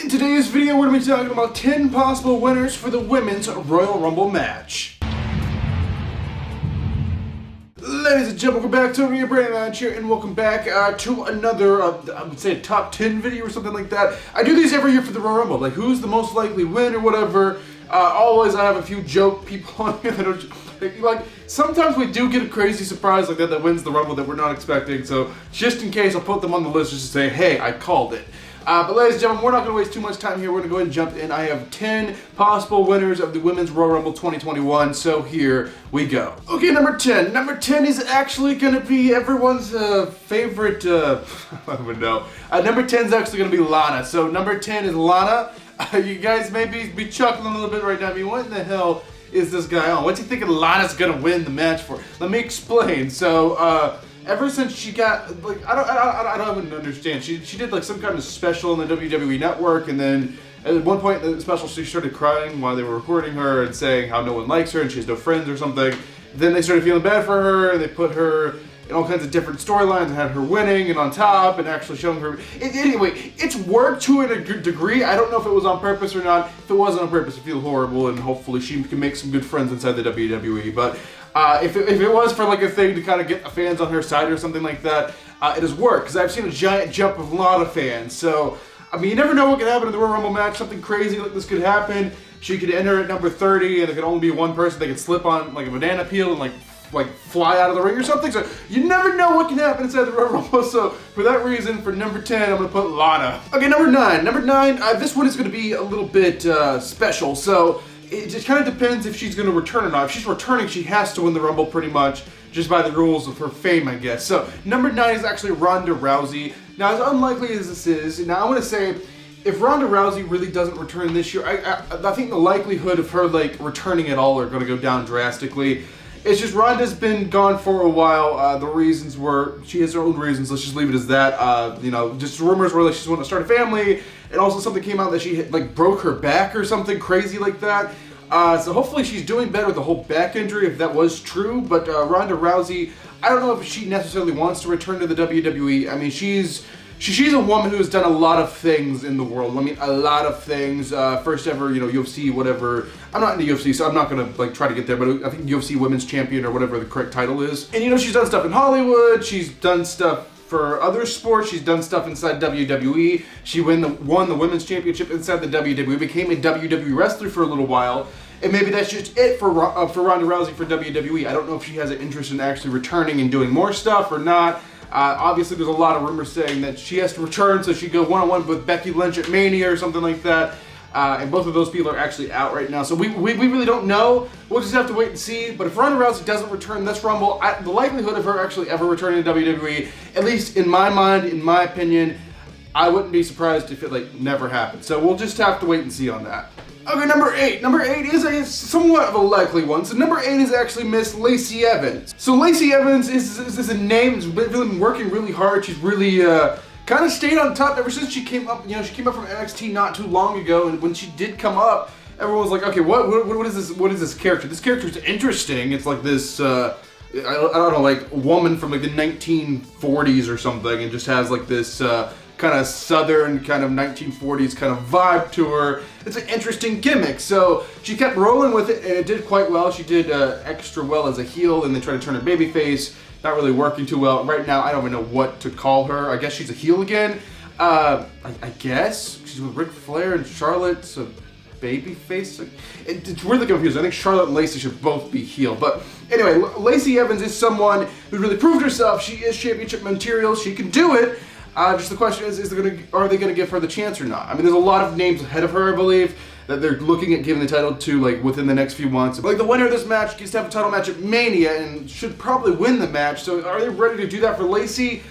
In today's video, we're going to be talking about 10 possible winners for the Women's Royal Rumble match. Ladies and gentlemen, welcome back to Rhea Ripley here, and welcome back to another, I would say, top 10 video or something like that. I do these every year for the Royal Rumble, like who's the most likely win or whatever. Always I have a few joke people on here that are like, sometimes we do get a crazy surprise like that wins the Rumble that we're not expecting, so just in case, I'll put them on the list just to say, hey, I called it. But ladies and gentlemen, we're not going to waste too much time here. We're going to go ahead and jump in. I have 10 possible winners of the Women's Royal Rumble 2021, so here we go. Okay, number 10. Number 10 is actually going to be everyone's favorite, I don't know. Number 10 is actually going to be Lana. So number 10 is Lana. You guys may be chuckling a little bit right now. I mean, what in the hell is this guy on? What's he thinking Lana's going to win the match for? Let me explain. So, ever since she got, like, I don't even understand. She did like some kind of special on the WWE Network, and then at one point in the special she started crying while they were recording her and saying how no one likes her and she has no friends or something. Then they started feeling bad for her, and they put her in all kinds of different storylines and had her winning and on top and actually showing her. Anyway, it's worked to a degree. I don't know if it was on purpose or not. If it wasn't on purpose, I feel horrible, and hopefully she can make some good friends inside the WWE. But if it was for like a thing to kind of get the fans on her side or something like that, it has worked, because I've seen a giant jump of a lot of fans. So, I mean, you never know what could happen in the Royal Rumble match. Something crazy like this could happen. She could enter at number 30, and there could only be one person. They could slip on like a banana peel and like fly out of the ring or something. So you never know what can happen inside the Royal Rumble. So for that reason, for number 10, I'm gonna put Lana. Okay, number 9. Number 9. This one is gonna be a little bit special. So it just kind of depends if she's gonna return or not. If she's returning, she has to win the Rumble pretty much, just by the rules of her fame, I guess. So number 9 is actually Ronda Rousey. Now, as unlikely as this is, now I'm gonna say, if Ronda Rousey really doesn't return this year, I think the likelihood of her like returning at all are gonna go down drastically. It's just Ronda's been gone for a while. The reasons were, she has her own reasons, let's just leave it as that. You know, just rumors were like she's wanting to start a family, and also something came out that she like broke her back or something crazy like that. So hopefully she's doing better with the whole back injury if that was true. But Ronda Rousey, I don't know if she necessarily wants to return to the WWE. I mean, she's a woman who has done a lot of things in the world. I mean, a lot of things. First ever, you know, UFC, whatever. I'm not in the UFC, so I'm not gonna like try to get there, but I think UFC Women's Champion or whatever the correct title is. And you know, she's done stuff in Hollywood. She's done stuff for other sports. She's done stuff inside WWE. She won the Women's Championship inside the WWE, became a WWE wrestler for a little while. And maybe that's just it for Ronda Rousey for WWE. I don't know if she has an interest in actually returning and doing more stuff or not. Obviously, there's a lot of rumors saying that she has to return, so she'd go one-on-one with Becky Lynch at Mania or something like that. And both of those people are actually out right now, so we really don't know. We'll just have to wait and see. But if Ronda Rousey doesn't return this Rumble, the likelihood of her actually ever returning to WWE, at least in my mind, in my opinion, I wouldn't be surprised if it like never happened. So we'll just have to wait and see on that. Okay, number 8. Number 8 is somewhat of a likely one. So number 8 is actually Miss Lacey Evans. So Lacey Evans is a name that's really been working really hard. She's really kind of stayed on top ever since she came up. You know, she came up from NXT not too long ago, and when she did come up, everyone was like, okay, what is this? What is this character? This character is interesting. It's like this, I don't know, like woman from like the 1940s or something, and just has like this kind of southern, kind of 1940s kind of vibe to her. It's an interesting gimmick. So she kept rolling with it, and it did quite well. She did extra well as a heel, and they tried to turn her babyface. Not really working too well. Right now, I don't even know what to call her. I guess she's a heel again. I guess she's with Ric Flair and Charlotte's a babyface. It's really confusing. I think Charlotte and Lacey should both be heel. But anyway, Lacey Evans is someone who really proved herself. She is championship material. She can do it. Just the question is are they going to give her the chance or not? I mean, there's a lot of names ahead of her, I believe, that they're looking at giving the title to like within the next few months. Like the winner of this match gets to have a title match at Mania and should probably win the match. So are they ready to do that for Lacey?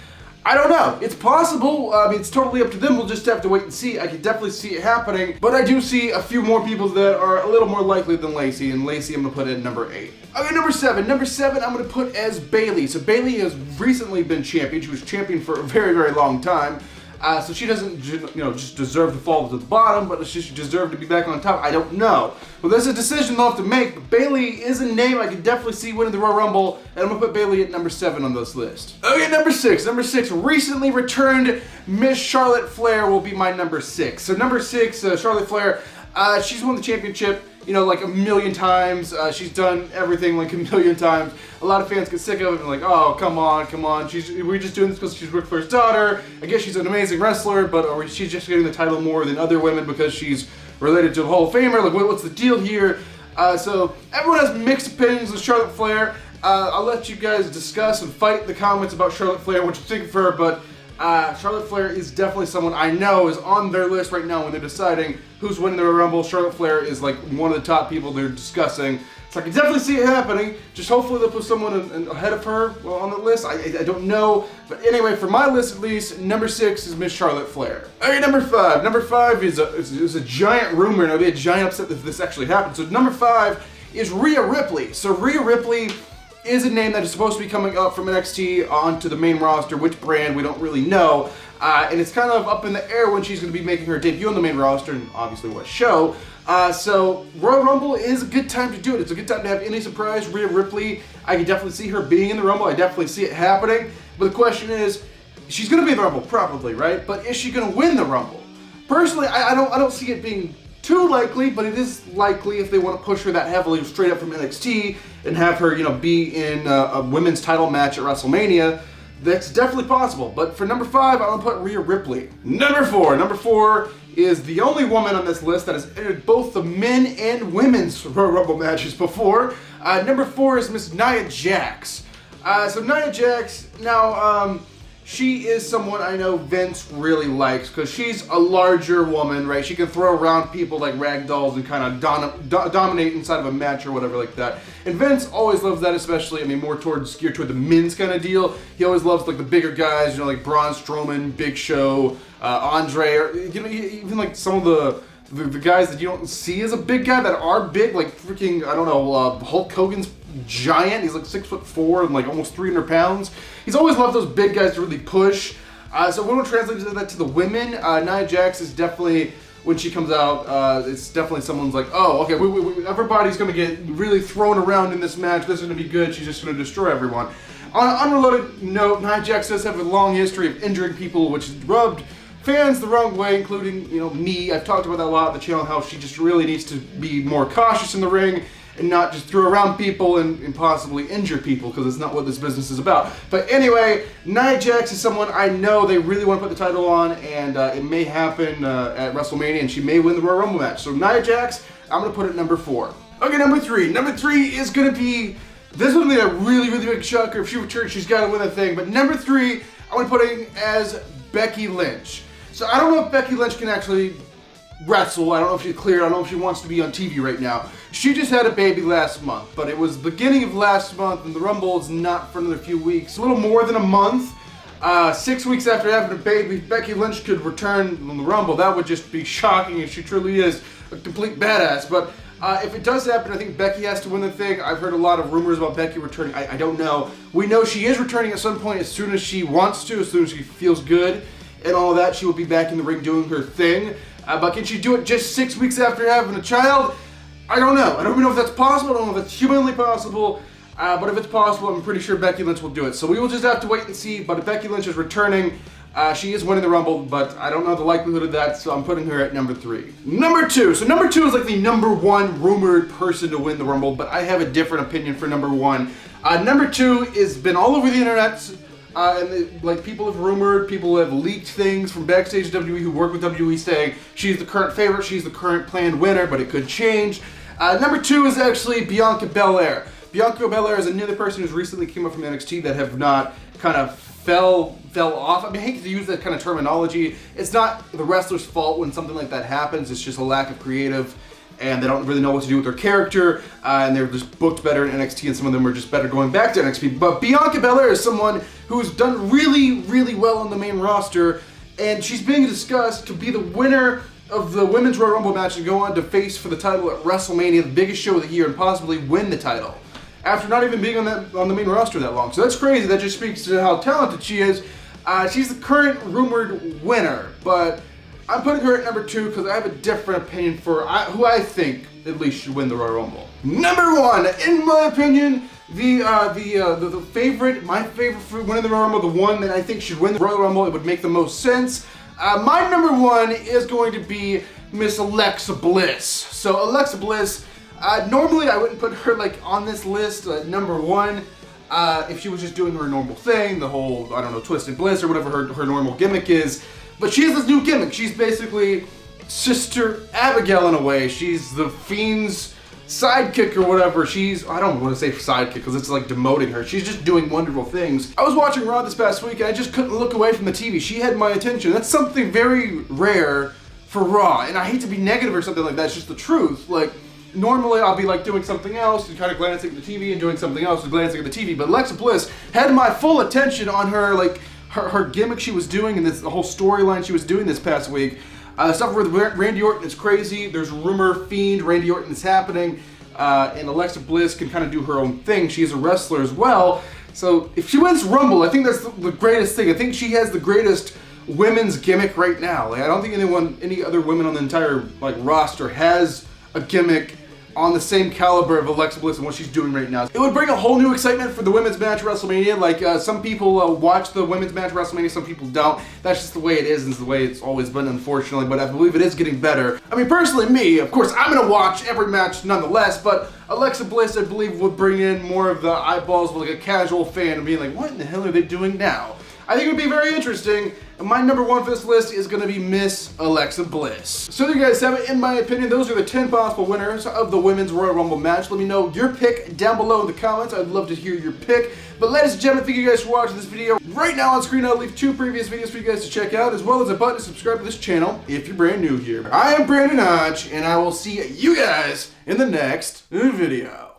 I don't know. It's possible. I mean, it's totally up to them. We'll just have to wait and see. I can definitely see it happening. But I do see a few more people that are a little more likely than Lacey. And Lacey, I'm going to put at number 8. Okay, number 7. Number 7, I'm going to put as Bayley. So Bayley has recently been champion. She was champion for a very, very long time. So she doesn't, just deserve to fall to the bottom, but she should deserve to be back on top. I don't know. Well, there's a decision they'll have to make. But Bayley is a name I can definitely see winning the Royal Rumble, and I'm gonna put Bayley at number 7 on this list. Okay, number 6. Number 6, recently returned Miss Charlotte Flair will be my number 6. So number 6, Charlotte Flair. She's won the championship, like a million times. She's done everything like a million times. A lot of fans get sick of it and like, oh, come on. We're just doing this because she's Ric Flair's daughter. I guess she's an amazing wrestler, but or she's just getting the title more than other women because she's related to the Hall of Famer. Like, what's the deal here? So everyone has mixed opinions with Charlotte Flair. I'll let you guys discuss and fight in the comments about Charlotte Flair, what you think of her, but Charlotte Flair is definitely someone I know is on their list right now when they're deciding who's winning the Royal Rumble. Charlotte Flair is like one of the top people they're discussing. So I can definitely see it happening. Just hopefully they'll put someone ahead of her on the list. I don't know. But anyway, for my list at least, number 6 is Miss Charlotte Flair. Okay, number 5. Number 5 is a giant rumor, and it'll be a giant upset if this actually happens. So number 5 is Rhea Ripley. So Rhea Ripley is a name that is supposed to be coming up from NXT onto the main roster. Which brand, we don't really know. And it's kind of up in the air when she's going to be making her debut on the main roster, and obviously what show. So Royal Rumble is a good time to do it. It's a good time to have any surprise. Rhea Ripley, I can definitely see her being in the Rumble. I definitely see it happening. But the question is, she's going to be in the Rumble, probably, right? But is she going to win the Rumble? Personally, I don't see it being too likely, but it is likely if they want to push her that heavily straight up from NXT and have her, be in a women's title match at WrestleMania. That's definitely possible. But for number 5, I'm going to put Rhea Ripley. Number 4. Number 4 is the only woman on this list that has entered both the men and women's Royal Rumble matches before. Number 4 is Miss Nia Jax. So Nia Jax, now, she is someone I know Vince really likes because she's a larger woman, right? She can throw around people like rag dolls and kind of dominate inside of a match or whatever like that. And Vince always loves that, especially, more geared toward the men's kind of deal. He always loves like the bigger guys, like Braun Strowman, Big Show, Andre, or even like some of the guys that you don't see as a big guy that are big, like freaking, I don't know, Hulk Hogan's giant. He's like 6'4" and like almost 300 pounds. He's always loved those big guys to really push. So when we translate that to the women, Nia Jax is definitely, when she comes out, it's definitely someone's like, oh, okay, everybody's going to get really thrown around in this match. This is going to be good. She's just going to destroy everyone. On an unrelated note, Nia Jax does have a long history of injuring people, which has rubbed fans the wrong way, including, me. I've talked about that a lot on the channel, how she just really needs to be more cautious in the ring and not just throw around people and possibly injure people, because it's not what this business is about. But anyway, Nia Jax is someone I know they really want to put the title on, and it may happen at WrestleMania, and she may win the Royal Rumble match. So Nia Jax, I'm going to put it number 4. Okay, number 3. Number 3 is going to be, this would be a really, really big shocker. If she returns, she's got to win the thing. But number 3, I'm going to put in as Becky Lynch. So I don't know if Becky Lynch can actually wrestle. I don't know if she's cleared. I don't know if she wants to be on TV right now. She just had a baby last month, but it was beginning of last month, and the Rumble is not for another few weeks. A little more than a month. 6 weeks after having a baby, Becky Lynch could return in the Rumble. That would just be shocking, and she truly is a complete badass. But if it does happen, I think Becky has to win the thing. I've heard a lot of rumors about Becky returning. I don't know. We know she is returning at some point as soon as she wants to, as soon as she feels good and all that. She will be back in the ring doing her thing. But can she do it just 6 weeks after having a child? I don't know. I don't even know if that's possible. I don't know if it's humanly possible. But if it's possible, I'm pretty sure Becky Lynch will do it. So we will just have to wait and see. But if Becky Lynch is returning, she is winning the Rumble. But I don't know the likelihood of that, so I'm putting her at number 3. Number 2. So number 2 is like the number 1 rumored person to win the Rumble. But I have a different opinion for number 1. Number 2 has been all over the internet. And people have rumored, people have leaked things from backstage WWE who work with WWE saying she's the current favorite, she's the current planned winner, but it could change. Number 2 is actually Bianca Belair. Bianca Belair is another person who's recently came up from NXT that have not kind of fell off. I hate to use that kind of terminology. It's not the wrestler's fault when something like that happens. It's just a lack of creative, and they don't really know what to do with their character, and they're just booked better in NXT, and some of them are just better going back to NXT. But Bianca Belair is someone who's done really, really well on the main roster, and she's being discussed to be the winner of the Women's Royal Rumble match and go on to face for the title at WrestleMania, the biggest show of the year, and possibly win the title, after not even being on the main roster that long. So that's crazy. That just speaks to how talented she is. She's the current rumored winner, but I'm putting her at number 2 because I have a different opinion for who I think at least should win the Royal Rumble. Number 1, in my opinion, the favorite, my favorite for winning the Royal Rumble, the one that I think should win the Royal Rumble, it would make the most sense. My number 1 is going to be Miss Alexa Bliss. So Alexa Bliss, normally I wouldn't put her like on this list number 1 if she was just doing her normal thing, the whole, I don't know, Twisted Bliss or whatever her normal gimmick is. But she has this new gimmick. She's basically Sister Abigail in a way. She's the Fiend's sidekick or whatever. I don't want to say sidekick because it's like demoting her. She's just doing wonderful things. I was watching Raw this past week and I just couldn't look away from the TV. She had my attention. That's something very rare for Raw. And I hate to be negative or something like that. It's just the truth. Like, normally I'll be like doing something else and kind of glancing at the TV and doing something else and glancing at the TV. But Alexa Bliss had my full attention on her, like, her gimmick she was doing and the whole storyline she was doing this past week. Stuff with Randy Orton is crazy. There's rumor Fiend, Randy Orton is happening. And Alexa Bliss can kind of do her own thing. She's a wrestler as well. So if she wins Rumble, I think that's the greatest thing. I think she has the greatest women's gimmick right now. Like, I don't think any other women on the entire like roster has a gimmick on the same caliber of Alexa Bliss and what she's doing right now. It would bring a whole new excitement for the women's match WrestleMania. Like, some people watch the women's match WrestleMania, some people don't. That's just the way it is, and it's the way it's always been, unfortunately, but I believe it is getting better. I mean, personally, me, of course, I'm gonna watch every match nonetheless, but Alexa Bliss, I believe, would bring in more of the eyeballs of like a casual fan and being like, what in the hell are they doing now? I think it would be very interesting. And my number 1 for this list is going to be Miss Alexa Bliss. So there you guys have it. In my opinion, those are the 10 possible winners of the Women's Royal Rumble match. Let me know your pick down below in the comments. I'd love to hear your pick. But ladies and gentlemen, thank you guys for watching this video. Right now on screen, I'll leave 2 previous videos for you guys to check out, as well as a button to subscribe to this channel if you're brand new here. I am Brandon Hodge, and I will see you guys in the next video.